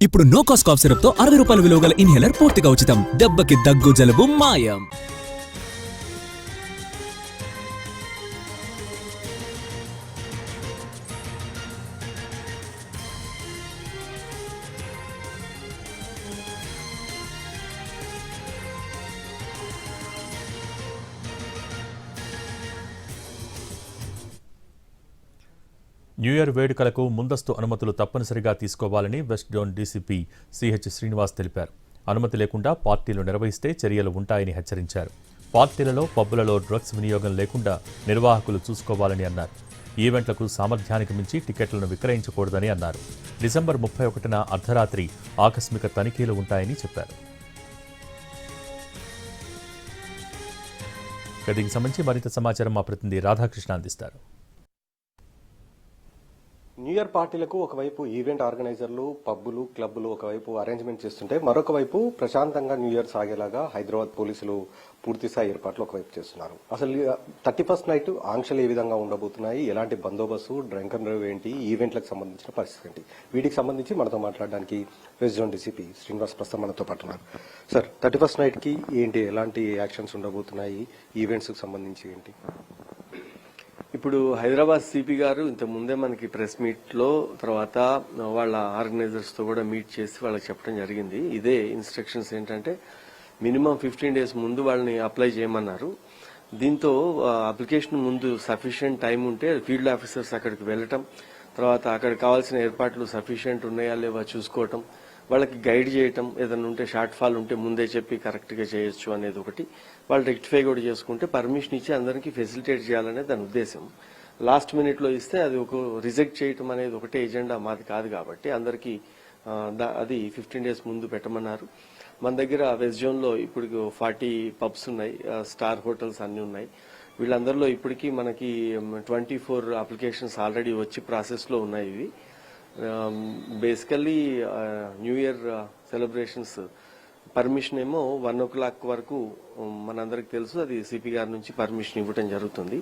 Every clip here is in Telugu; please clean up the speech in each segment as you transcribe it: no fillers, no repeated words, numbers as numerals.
ఇప్పుడు నో కాస్ట్ కాఫ్ సిరప్ తో 60 రూపాయల విలువ గల ఇన్హేలర్ పూర్తిగా ఉచితం. దెబ్బకి దగ్గు జలుబు మాయం. న్యూ ఇయర్ వేడుకలకు ముందస్తు అనుమతులు తప్పనిసరిగా తీసుకోవాలని west zone DCP CH Srinivas తెలిపారు. అనుమతి లేకుండా పార్టీలు నిర్వహిస్తే చర్యలు ఉంటాయని హెచ్చరించారు. పార్టీలలో పబ్బులలో డ్రగ్స్ వినియోగం లేకుండా నిర్వాహకులు చూసుకోవాలని అన్నారు. ఈవెంట్లకు సామర్థ్యానికి మించి టికెట్లను విక్రయించకూడదని అన్నారు. డిసెంబర్ 31న అర్ధరాత్రి ఆకస్మిక తనిఖీలు ఉంటాయని చెప్పారు. దీనికి సంబంధించి మరింత సమాచారం మా ప్రతినిధి రాధాకృష్ణ అందిస్తారు. న్యూ ఇయర్ పార్టీలకు ఒకవైపు ఈవెంట్ ఆర్గనైజర్లు పబ్బులు క్లబ్బులు ఒకవైపు అరేంజ్మెంట్ చేస్తుంటే మరొక వైపు ప్రశాంతంగా న్యూ ఇయర్ సాగేలాగా హైదరాబాద్ పోలీసులు పూర్తిస్థాయి ఏర్పాట్లు ఒకవైపు చేస్తున్నారు. అసలు 31st నైట్ ఆంక్షలు ఏ విధంగా ఉండబోతున్నాయి, ఎలాంటి బందోబస్తు, డ్రంక్ అండ్ డ్రైవ్ ఏంటి, ఈవెంట్లకు సంబంధించిన పరిస్థితి ఏంటి, వీటికి సంబంధించి మనతో మాట్లాడడానికి వెస్ట్ జోన్ డీసీపీ శ్రీనివాస్ ప్రస్తుతం మనతో పాటు ఉన్నారు. సార్, 31st నైట్ కి ఏంటి, ఎలాంటి యాక్షన్స్ ఉండబోతున్నాయి, ఈవెంట్స్ కి సంబంధించి ఏంటి? ఇప్పుడు హైదరాబాద్ సిపి గారు ఇంత ముందే మనకి ప్రెస్ మీట్ లో తర్వాత వాళ్ళ ఆర్గనైజర్స్ తో కూడా మీట్ చేసి వాళ్ళకి చెప్పడం జరిగింది. ఇదే ఇన్స్ట్రక్షన్స్ ఏంటంటే మినిమం 15 days ముందు వాళ్ళని అప్లై చేయమన్నారు. దీంతో అప్లికేషన్ ముందు సఫిషియెంట్ టైం ఉంటే ఫీల్డ్ ఆఫీసర్స్ అక్కడికి వెళ్ళటం, తర్వాత అక్కడ కావాల్సిన ఏర్పాట్లు సఫిషియెంట్ ఉన్నాయా లేవా చూసుకోవటం, వాళ్ళకి గైడ్ చేయటం, ఏదైనా ఉంటే షార్ట్ ఫాల్ ఉంటే ముందే చెప్పి కరెక్ట్ గా చేయొచ్చు అనేది ఒకటి, వాళ్ళు రెక్టిఫై కూడా చేసుకుంటే పర్మిషన్ ఇచ్చి అందరికీ ఫెసిలిటేట్ చేయాలనే దాని ఉద్దేశం. లాస్ట్ మినిట్ లో ఇస్తే అది ఒక రిజెక్ట్ చేయటం అనేది ఒకటే ఎజెండా మాది కాదు కాబట్టి అందరికీ అది 15 days ముందు పెట్టమన్నారు. మన దగ్గర వెస్ట్ జోన్ లో ఇప్పుడు 40 పబ్స్ ఉన్నాయి, స్టార్ హోటల్స్ అన్ని ఉన్నాయి. వీళ్ళందరిలో ఇప్పటికీ మనకి 24 అప్లికేషన్స్ ఆల్రెడీ వచ్చి ప్రాసెస్ లో ఉన్నాయి. ఇవి basically new year celebrations permission ఏమో 1 o'clock వరకు మనందరికి తెలుసు, అది సిపి గారి నుంచి పర్మిషన్ ఇవ్వడం జరుగుతుంది.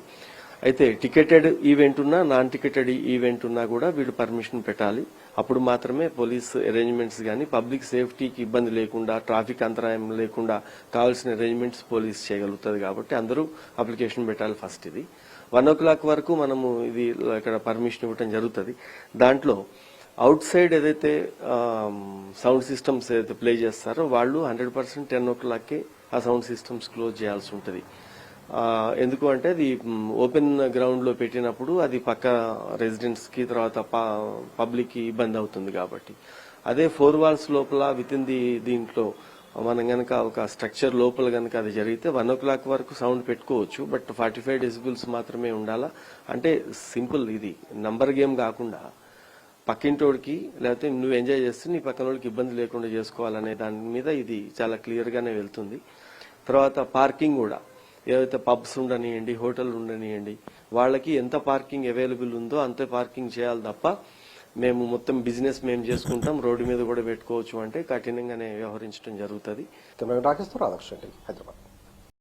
అయితే టికెటెడ్ ఈవెంట్ ఉన్నా నాన్ టికెటెడ్ ఈవెంట్ ఉన్నా కూడా వీళ్ళు పర్మిషన్ పెట్టాలి. అప్పుడు మాత్రమే పోలీస్ అరేంజ్మెంట్స్ కానీ పబ్లిక్ సేఫ్టీకి ఇబ్బంది లేకుండా ట్రాఫిక్ అంతరాయం లేకుండా కావాల్సిన అరేంజ్మెంట్స్ పోలీస్ చేయగలుగుతుంది. కాబట్టి అందరూ అప్లికేషన్ పెట్టాలి. ఫస్ట్ ఇది 1 o'clock వరకు మనము ఇది ఇక్కడ పర్మిషన్ ఇవ్వడం జరుగుతుంది. దాంట్లో అవుట్ సైడ్ ఏదైతే సౌండ్ సిస్టమ్స్ ఏదైతే ప్లే చేస్తారో వాళ్ళు 100% 10 o'clock ఆ సౌండ్ సిస్టమ్స్ క్లోజ్ చేయాల్సి ఉంటుంది. ఎందుకు అంటే అది ఓపెన్ గ్రౌండ్ లో పెట్టినప్పుడు అది పక్క రెసిడెంట్స్ కి తర్వాత పబ్లిక్ కి ఇబ్బంది అవుతుంది కాబట్టి. అదే 4 walls లోపల విత్ ఇన్ దీంట్లో మనం గనక ఒక స్ట్రక్చర్ లోపల గనక అది జరిగితే 1 o'clock వరకు సౌండ్ పెట్టుకోవచ్చు. బట్ 45 decibels మాత్రమే ఉండాలా. అంటే సింపుల్, ఇది నంబర్ గేమ్ కాకుండా పక్కింటోడికి లేకపోతే నువ్వు ఎంజాయ్ చేస్తే నీ పక్కనోడికి ఇబ్బంది లేకుండా చేసుకోవాలనే దాని మీద ఇది చాలా క్లియర్ గానే వెళ్తుంది. తర్వాత పార్కింగ్ కూడా ఏదైతే పబ్స్ ఉండనియండి, హోటల్ ఉండనియండి, వాళ్ళకి ఎంత పార్కింగ్ అవైలబుల్ ఉందో అంతే పార్కింగ్ చేయాలి తప్ప మేము మొత్తం బిజినెస్ మేము చేసుకుంటాం రోడ్డు మీద కూడా పెట్టుకోవచ్చు అంటే కఠినంగానే వ్యవహరించడం జరుగుతుంది. రాకేష్ తో రాధాకృష్ణ, హైదరాబాద్.